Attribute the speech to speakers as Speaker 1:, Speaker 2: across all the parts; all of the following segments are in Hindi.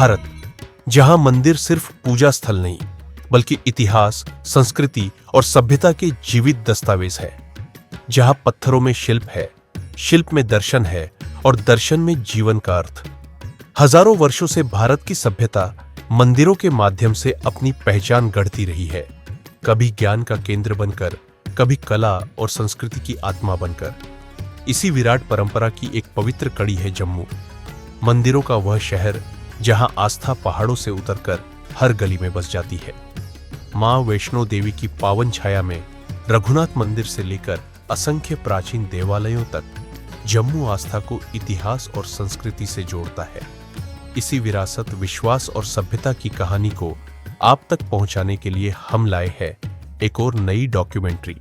Speaker 1: भारत, जहां मंदिर सिर्फ पूजा स्थल नहीं बल्कि इतिहास, संस्कृति और सभ्यता के जीवित दस्तावेज है। जहां पत्थरों में शिल्प है, शिल्प में दर्शन है और दर्शन में जीवन का अर्थ। हजारों वर्षों से भारत की सभ्यता मंदिरों के माध्यम से अपनी पहचान गढ़ती रही है, कभी ज्ञान का केंद्र बनकर, कभी कला और संस्कृति की आत्मा बनकर। इसी विराट परंपरा की एक पवित्र कड़ी है जम्मू, मंदिरों का वह शहर जहां आस्था पहाड़ों से उतरकर हर गली में बस जाती है। मां वैष्णो देवी की पावन छाया में रघुनाथ मंदिर से लेकर असंख्य प्राचीन देवालयों तक जम्मू आस्था को इतिहास और संस्कृति से जोड़ता है। इसी विरासत, विश्वास और सभ्यता की कहानी को आप तक पहुंचाने के लिए हम लाए हैं एक और नई डॉक्यूमेंट्री,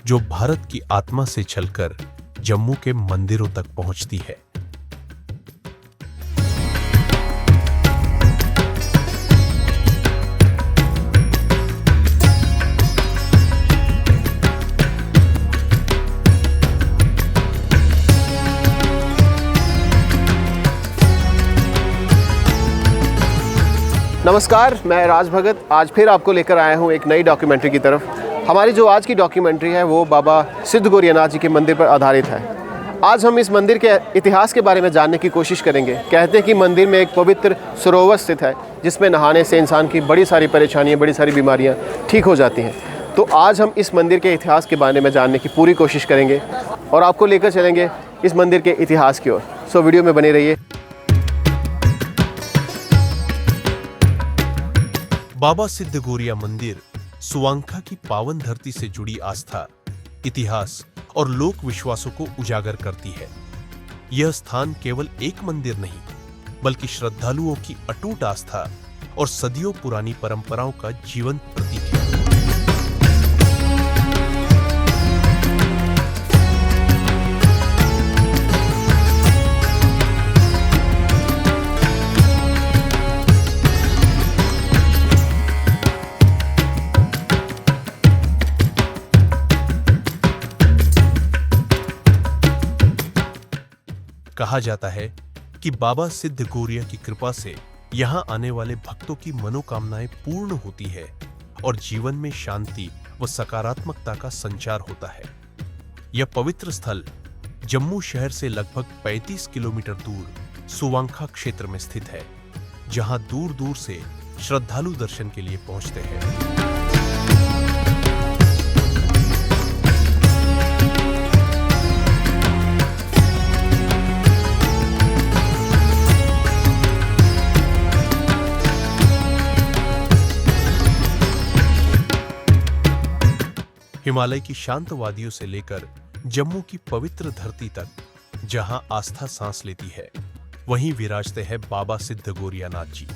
Speaker 1: जो भारत की आत्मा से चलकर जम्मू के मंदिरों तक पहुंचती है।
Speaker 2: नमस्कार, मैं राज भगत आज फिर आपको लेकर आया हूं एक नई डॉक्यूमेंट्री की तरफ। हमारी जो आज की डॉक्यूमेंट्री है वो बाबा सिद्ध गौरियानाथ जी के मंदिर पर आधारित है। आज हम इस मंदिर के इतिहास के बारे में जानने की कोशिश करेंगे। कहते हैं कि मंदिर में एक पवित्र सरोवर स्थित है जिसमें नहाने से इंसान की बड़ी सारी परेशानियां, बड़ी सारी बीमारियां ठीक हो जाती हैं। तो आज हम इस मंदिर के इतिहास के बारे में जानने की पूरी कोशिश करेंगे और आपको लेकर चलेंगे इस मंदिर के इतिहास की ओर। सो वीडियो में बने रहिए।
Speaker 1: बाबा सिद्ध गौरिया मंदिर सुवांखा की पावन धरती से जुड़ी आस्था, इतिहास और लोक विश्वासों को उजागर करती है। यह स्थान केवल एक मंदिर नहीं बल्कि श्रद्धालुओं की अटूट आस्था और सदियों पुरानी परंपराओं का जीवंत प्रतीक है। कहा जाता है कि बाबा सिद्ध गौरिया की कृपा से यहां आने वाले भक्तों की मनोकामनाएं पूर्ण होती है और जीवन में शांति व सकारात्मकता का संचार होता है। यह पवित्र स्थल जम्मू शहर से लगभग 35 किलोमीटर दूर सुवांखा क्षेत्र में स्थित है, जहां दूर दूर से श्रद्धालु दर्शन के लिए पहुंचते हैं। हिमालय की शांत वादियों से लेकर जम्मू की पवित्र धरती तक जहां आस्था सांस लेती है, वहीं विराजते हैं बाबा सिद्ध गौरियानाथ जी।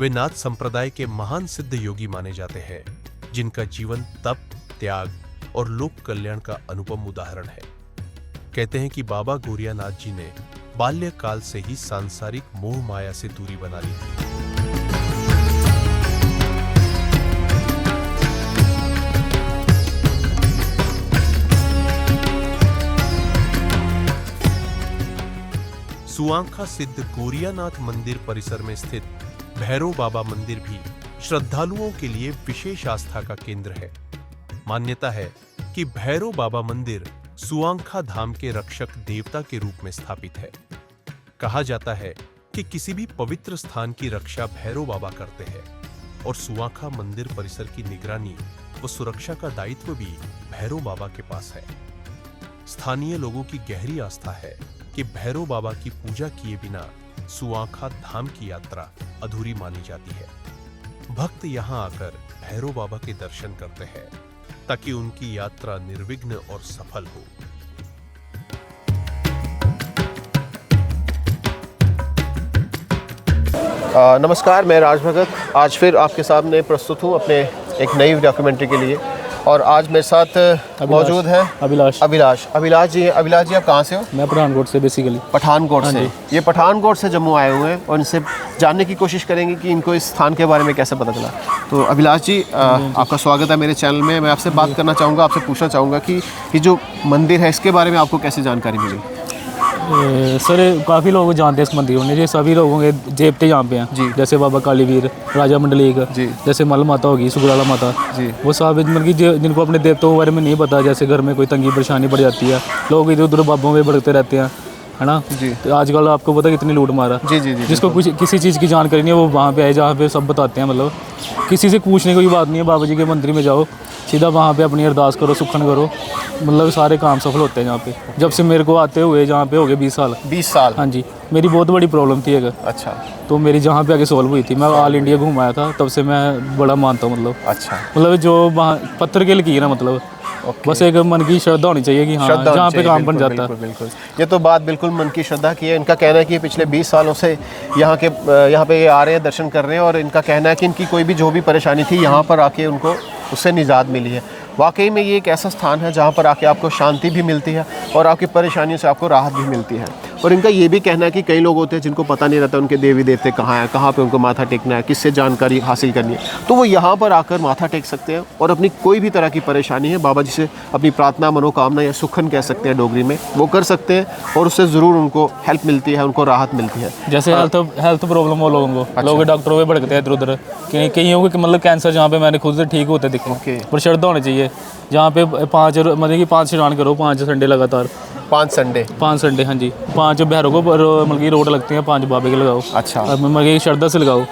Speaker 1: वे नाथ संप्रदाय के महान सिद्ध योगी माने जाते हैं, जिनका जीवन तप, त्याग और लोक कल्याण का अनुपम उदाहरण है। कहते हैं कि बाबा गौरियानाथ जी ने बाल्यकाल से ही सांसारिक मोह माया से दूरी बना ली थी। सुवांखा सिद्ध गौरियानाथ मंदिर परिसर में स्थित भैरव बाबा मंदिर भी श्रद्धालुओं के लिए विशेष आस्था का केंद्र है। मान्यता है कि भैरव बाबा मंदिर सुवांखा धाम के रक्षक देवता के रूप में स्थापित है। कहा जाता है कि किसी भी पवित्र स्थान की रक्षा भैरव बाबा करते हैं और सुवांखा मंदिर परिसर की निगरानी व सुरक्षा का दायित्व भी भैरव बाबा के पास है। स्थानीय लोगों की गहरी आस्था है कि भैरव बाबा की पूजा किए बिना सुवांखा धाम की यात्रा अधूरी मानी जाती है। भक्त यहां आकर भैरव बाबा के दर्शन करते हैं ताकि उनकी यात्रा निर्विघ्न और सफल हो।
Speaker 2: नमस्कार, मैं राज भगत आज फिर आपके सामने प्रस्तुत हूँ अपने एक नई डॉक्यूमेंट्री के लिए। और आज मेरे साथ मौजूद है अभिलाष जी। अभिलाष जी, आप कहाँ से हो?
Speaker 3: मैं पठानकोट से, बेसिकली
Speaker 2: पठानकोट से। ये पठानकोट से जम्मू आए हुए हैं और इनसे जानने की कोशिश करेंगे कि इनको इस स्थान के बारे में कैसे पता चला। तो अभिलाष जी, आपका स्वागत है मेरे चैनल में। मैं आपसे बात करना चाहूँगा, आपसे पूछना चाहूँगा कि ये जो मंदिर है इसके बारे में आपको कैसे जानकारी मिली?
Speaker 3: सर काफ़ी लोग जानते हैं इस मंदिर में, ये सभी लोगों के देवते यहाँ पे हैं
Speaker 2: जी।
Speaker 3: जैसे बाबा कालीवीर, राजा मंडलीक
Speaker 2: जी।
Speaker 3: जैसे मल माता होगी, सुगराला माता
Speaker 2: जी।
Speaker 3: वो सब मतलब कि जिनको अपने देवताओं के बारे में नहीं पता, जैसे घर में कोई तंगी परेशानी पड़ जाती है, लोग इधर उधर बाबों में भड़कते रहते हैं, है ना
Speaker 2: जी।
Speaker 3: तो आजकल आपको पता कितनी लूट मारा।
Speaker 2: जी जी जी।
Speaker 3: जिसको कुछ किसी चीज़ की जानकारी नहीं है वो वहाँ पे आए जहाँ पे सब बताते हैं, मतलब किसी से पूछने की कोई बात नहीं है। बाबा जी के मंदिर में जाओ, सीधा वहाँ पे अपनी अरदास करो, सुखन करो, मतलब सारे काम सफल होते हैं यहाँ पे। जब से मेरे को आते हुए जहाँ पे हो गए 20 साल।
Speaker 2: 20 साल?
Speaker 3: हाँ जी, मेरी बहुत बड़ी प्रॉब्लम थी एक,
Speaker 2: अच्छा।
Speaker 3: तो मेरी जहाँ पे आके सॉल्व हुई थी। मैं ऑल इंडिया घूम आया था, तब से मैं बड़ा मानता हूँ, मतलब
Speaker 2: अच्छा।
Speaker 3: मतलब जो वहाँ पत्थर के लकीर है, मतलब बस एक मन की श्रद्धा होनी चाहिए कि हाँ जहाँ पे काम बन जाता है।
Speaker 2: बिल्कुल, ये तो बात बिल्कुल मन की श्रद्धा की है। इनका कहना है कि पिछले 20 सालों से यहाँ पे ये आ रहे हैं, दर्शन कर रहे हैं, और इनका कहना है कि इनकी कोई भी जो भी परेशानी थी यहाँ पर आके उनको उससे निजात मिली है। वाकई में ये एक ऐसा स्थान है जहाँ पर आके आपको शांति भी मिलती है और आपकी परेशानियों से आपको राहत भी मिलती है। और इनका ये भी कहना है कि कई लोग होते हैं जिनको पता नहीं रहता उनके देवी देवते कहाँ हैं, कहाँ पे उनको माथा टेकना है, किससे जानकारी हासिल करनी है, तो वो यहाँ पर आकर माथा टेक सकते हैं और अपनी कोई भी तरह की परेशानी है बाबा जी से अपनी प्रार्थना, मनोकामना या सुखन कह सकते हैं डोगरी में, वो कर सकते हैं और उससे ज़रूर उनको हेल्प मिलती है, उनको राहत मिलती है।
Speaker 3: जैसे हेल्थ प्रॉब्लम हो लोगों को, लोग डॉक्टरों में भड़कते हैं इधर उधर, कईयों को मतलब कैंसर जहाँ पे मैंने खुद से ठीक होते दिखे। पर श्रद्धा होनी चाहिए जहाँ पे 5 मतलब कि 5 स्नान करो, 5 संडे लगातार,
Speaker 2: 5 संडे?
Speaker 3: 5 संडे, हाँ जी। 5 भैरों को मतलब कि रोड लगते हैं, 5 बाबे के लगाओ।
Speaker 2: अच्छा।
Speaker 3: मतलब कि श्रद्धा से लगाओ।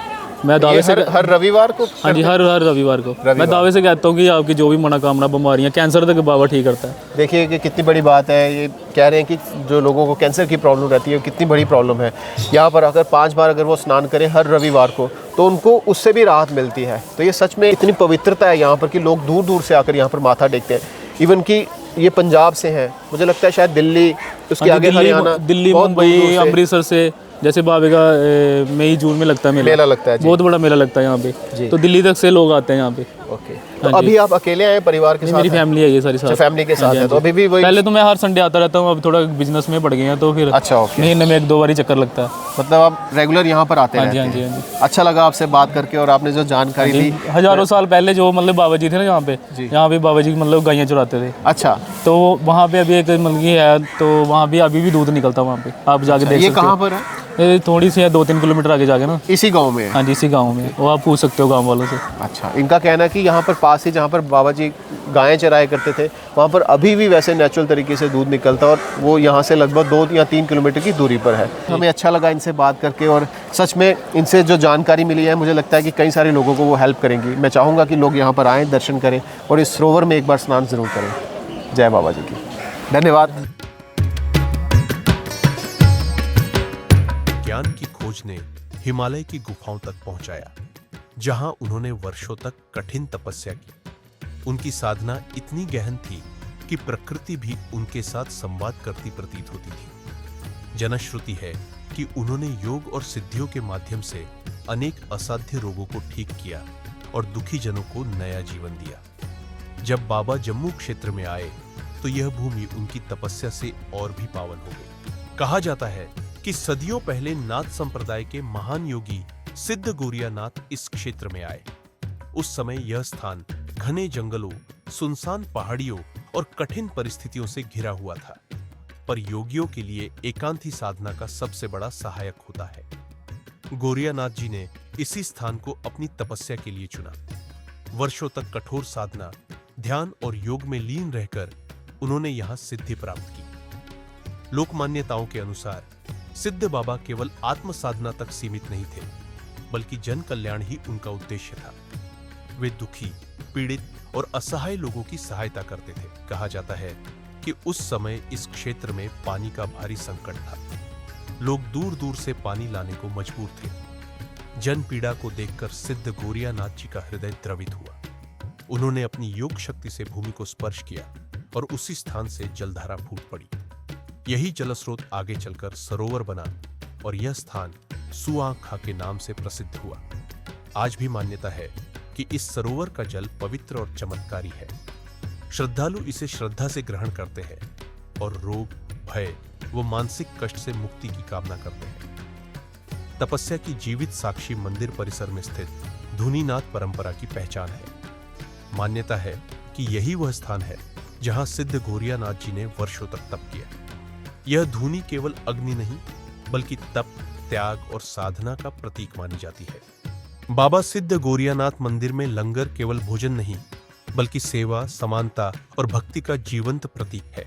Speaker 3: मैं दावे से
Speaker 2: हर रविवार को?
Speaker 3: हाँ जी, हर रविवार को। मैं दावे से कहता हूँ कि आपकी जो भी मनोकामना, बीमारियाँ, कैंसर तक बाबा ठीक करता है।
Speaker 2: देखिए कि कितनी बड़ी बात है। ये कह रहे हैं कि जो लोगों को कैंसर की प्रॉब्लम रहती है, कितनी बड़ी प्रॉब्लम है। यहाँ पर आकर 5 बार अगर वो स्नान करें हर रविवार को तो उनको उससे भी राहत मिलती है। तो ये सच में इतनी पवित्रता है यहाँ पर कि लोग दूर दूर से आकर यहाँ पर माथा टेकते हैं। इवन कि ये पंजाब से हैं, मुझे लगता है शायद दिल्ली, उसके आगे हरियाणा,
Speaker 3: दिल्ली, मुंबई, अमृतसर से, जैसे बाबे का मई जून में लगता है मेला
Speaker 2: लगता है।
Speaker 3: बहुत बड़ा मेला लगता है यहाँ पे, तो दिल्ली तक से लोग आते हैं यहाँ पे।
Speaker 2: ओके। तो अभी आप अकेले आए परिवार के साथ?
Speaker 3: मेरी फैमिली है ये सारी साथ।
Speaker 2: फैमिली के साथ है, तो अभी भी वही?
Speaker 3: पहले तो मैं हर संडे आता रहता हूँ, अब थोड़ा बिजनेस में पड़ गए हैं तो फिर
Speaker 2: अच्छा,
Speaker 3: महीने में 1-2 बार ही चक्कर लगता है।
Speaker 2: मतलब आप रेगुलर यहाँ पर आते हैं?
Speaker 3: हाँ जी।
Speaker 2: अच्छा लगा आपसे बात करके और आपने जो जानकारी दी।
Speaker 3: हजारों साल पहले जो मतलब बाबा जी थे ना यहाँ पे बाबा जी मतलब गायें चुराते थे।
Speaker 2: अच्छा।
Speaker 3: तो वहाँ पे अभी एक मतलब की है, तो वहाँ पे अभी भी दूध निकलता है वहाँ पे, आप जाके देख सकते हो।
Speaker 2: ये कहाँ पर है?
Speaker 3: थोड़ी सी है, 2-3 किलोमीटर आगे जाके ना,
Speaker 2: इसी गांव में?
Speaker 3: हाँ जी, इसी गांव में। वो आप पूछ सकते हो गांव वालों से।
Speaker 2: अच्छा। इनका कहना है कि यहाँ पर पास ही जहाँ पर बाबा जी गायें चराया करते थे वहाँ पर अभी भी वैसे नेचुरल तरीके से दूध निकलता है और वो यहाँ से लगभग 2 या 3 किलोमीटर की दूरी पर है। हमें अच्छा लगा इनसे बात करके और सच में इनसे जो जानकारी मिली है मुझे लगता है कि कई सारे लोगों को वो हेल्प करेंगी। मैं चाहूँगा कि लोग यहाँ पर आएँ, दर्शन करें और इस सरोवर में एक बार स्नान ज़रूर करें। जय बाबा जी की। धन्यवाद।
Speaker 1: ज्ञान की खोज ने हिमालय की गुफाओं तक पहुंचाया, जहां उन्होंने वर्षों तक कठिन तपस्या की। उनकी साधना इतनी गहन थी कि प्रकृति भी उनके साथ संवाद करती प्रतीत होती थी। जनश्रुति है कि उन्होंने योग और सिद्धियों के माध्यम से अनेक असाध्य रोगों को ठीक किया और दुखी जनों को नया जीवन दिया। जब बाबा जम्मू क्षेत्र में आए तो यह भूमि उनकी तपस्या से और भी पावन हो गई। कहा जाता है कि सदियों पहले नाथ संप्रदाय के महान योगी सिद्ध गोरिया नाथ इस क्षेत्र में आए। उस समय यह स्थान घने जंगलों, सुनसान पहाड़ियों और कठिन परिस्थितियों से घिरा हुआ था, पर योगियों के लिए एकांती साधना का सबसे बड़ा सहायक होता है। गोरिया नाथ जी ने इसी स्थान को अपनी तपस्या के लिए चुना। वर्षों तक कठोर साधना, ध्यान और योग में लीन रहकर उन्होंने यहां सिद्धि प्राप्त की। लोक मान्यताओं के अनुसार सिद्ध बाबा केवल आत्म साधना तक सीमित नहीं थे, बल्कि जन कल्याण ही उनका उद्देश्य था। वे दुखी, पीड़ित और असहाय लोगों की सहायता करते थे। कहा जाता है कि उस समय इस क्षेत्र में पानी का भारी संकट था। लोग दूर दूर से पानी लाने को मजबूर थे। जन पीड़ा को देखकर सिद्ध गोरिया नाथ जी का हृदय द्रवित हुआ। उन्होंने अपनी योग शक्ति से भूमि को स्पर्श किया और उसी स्थान से जलधारा फूट पड़ी। यही जलस्रोत आगे चलकर सरोवर बना और यह स्थान सुआंखा के नाम से प्रसिद्ध हुआ। आज भी मान्यता है कि इस सरोवर का जल पवित्र और चमत्कारी है। श्रद्धालु इसे श्रद्धा से ग्रहण करते हैं और रोग, भय व मानसिक कष्ट से मुक्ति की कामना करते हैं। तपस्या की जीवित साक्षी मंदिर परिसर में स्थित धुनीनाथ परंपरा की पहचान है। मान्यता है कि यही वह स्थान है जहां सिद्ध गौरियानाथ जी ने वर्षों तक तप किया। यह धुनी केवल अग्नि नहीं बल्कि तप, त्याग और साधना का प्रतीक मानी जाती है। बाबा सिद्ध गौरियानाथ मंदिर में लंगर केवल भोजन नहीं बल्कि सेवा, समानता और भक्ति का जीवंत प्रतीक है।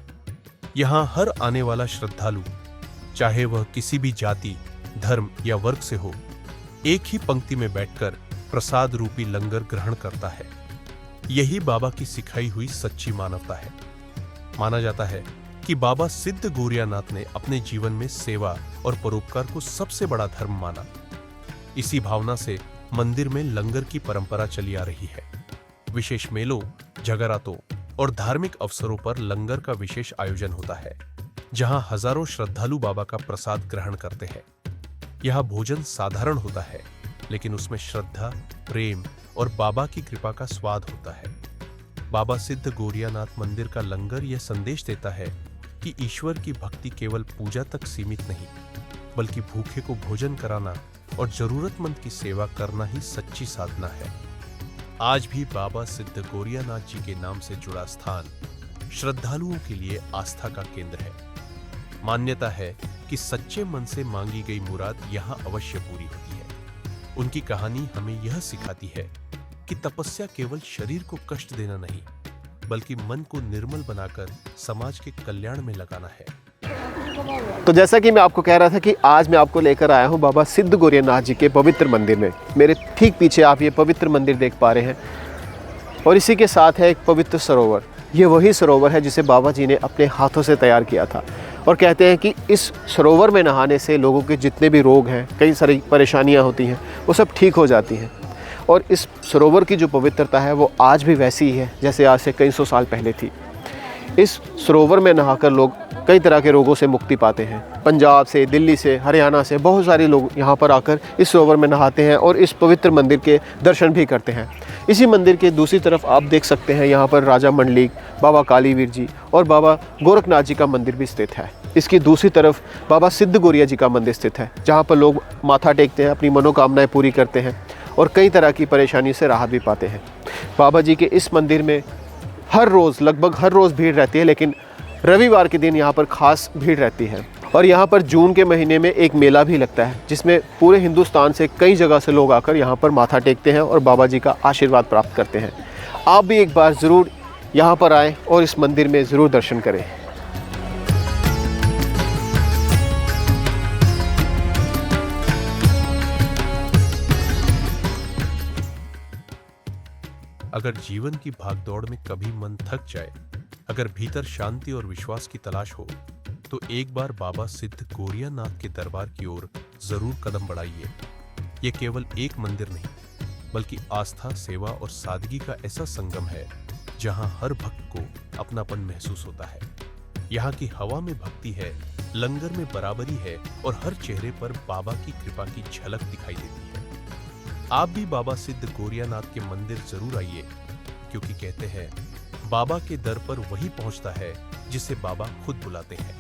Speaker 1: यहाँ हर आने वाला श्रद्धालु, चाहे वह किसी भी जाति, धर्म या वर्ग से हो, एक ही पंक्ति में बैठकर प्रसाद रूपी लंगर ग्रहण करता है। यही बाबा की सिखाई हुई सच्ची मानवता है। माना जाता है कि बाबा सिद्ध गौरियानाथ ने अपने जीवन में सेवा और परोपकार को सबसे बड़ा धर्म माना। इसी भावना से मंदिर में लंगर की परंपरा चली आ रही है। विशेष मेलों, जगरातों और धार्मिक अवसरों पर लंगर का विशेष आयोजन होता है, जहां हजारों श्रद्धालु बाबा का प्रसाद ग्रहण करते हैं। यह भोजन साधारण होता है, लेकिन उसमें श्रद्धा, प्रेम और बाबा की कृपा का स्वाद होता है। बाबा सिद्ध गौरियानाथ मंदिर का लंगर यह संदेश देता है कि ईश्वर की भक्ति केवल पूजा तक सीमित नहीं, बल्कि भूखे को भोजन कराना और जरूरतमंद की सेवा करना ही सच्ची साधना है। आज भी बाबा सिद्ध गौरियानाथ जी के नाम से जुड़ा स्थान श्रद्धालुओं के लिए आस्था का केंद्र है। मान्यता है कि सच्चे मन से मांगी गई मुराद यहाँ अवश्य पूरी होती है। उनकी कहानी हमें यह सिखाती है कि तपस्या केवल शरीर को कष्ट देना नहीं, बल्कि मन को निर्मल बनाकर समाज के कल्याण में लगाना है।
Speaker 2: तो जैसा कि मैं आपको कह रहा था कि आज मैं आपको लेकर आया हूं बाबा सिद्ध गौरियानाथ जी के पवित्र मंदिर में। मेरे ठीक पीछे आप ये पवित्र मंदिर देख पा रहे हैं और इसी के साथ है एक पवित्र सरोवर। ये वही सरोवर है जिसे बाबा जी ने अपने हाथों से तैयार किया था और कहते हैं कि इस सरोवर में नहाने से लोगों के जितने भी रोग हैं, कई सारी परेशानियां होती हैं, वो सब ठीक हो जाती हैं। और इस सरोवर की जो पवित्रता है वो आज भी वैसी ही है जैसे आज से कई सौ साल पहले थी। इस सरोवर में नहाकर लोग कई तरह के रोगों से मुक्ति पाते हैं। पंजाब से, दिल्ली से, हरियाणा से बहुत सारे लोग यहाँ पर आकर इस सरोवर में नहाते हैं और इस पवित्र मंदिर के दर्शन भी करते हैं। इसी मंदिर के दूसरी तरफ आप देख सकते हैं यहाँ पर राजा मंडलिक, बाबा कालीवीर जी और बाबा गोरखनाथ जी का मंदिर भी स्थित है। इसकी दूसरी तरफ बाबा सिद्ध गौरिया जी का मंदिर स्थित है, जहाँ पर लोग माथा टेकते हैं, अपनी मनोकामनाएं पूरी करते हैं और कई तरह की परेशानी से राहत भी पाते हैं। बाबा जी के इस मंदिर में हर रोज़, लगभग हर रोज़ भीड़ रहती है, लेकिन रविवार के दिन यहाँ पर खास भीड़ रहती है। और यहाँ पर जून के महीने में एक मेला भी लगता है, जिसमें पूरे हिंदुस्तान से कई जगह से लोग आकर यहाँ पर माथा टेकते हैं और बाबा जी का आशीर्वाद प्राप्त करते हैं। आप भी एक बार ज़रूर यहाँ पर आएँ और इस मंदिर में ज़रूर दर्शन करें।
Speaker 1: अगर जीवन की भागदौड़ में कभी मन थक जाए, अगर भीतर शांति और विश्वास की तलाश हो, तो एक बार बाबा सिद्ध गौरियानाथ के दरबार की ओर जरूर कदम बढ़ाइए। ये केवल एक मंदिर नहीं, बल्कि आस्था, सेवा और सादगी का ऐसा संगम है जहां हर भक्त को अपनापन महसूस होता है। यहाँ की हवा में भक्ति है, लंगर में बराबरी है और हर चेहरे पर बाबा की कृपा की झलक दिखाई देती है। आप भी बाबा सिद्ध गौरियानाथ के मंदिर जरूर आइए, क्योंकि कहते हैं बाबा के दर पर वही पहुंचता है जिसे बाबा खुद बुलाते हैं।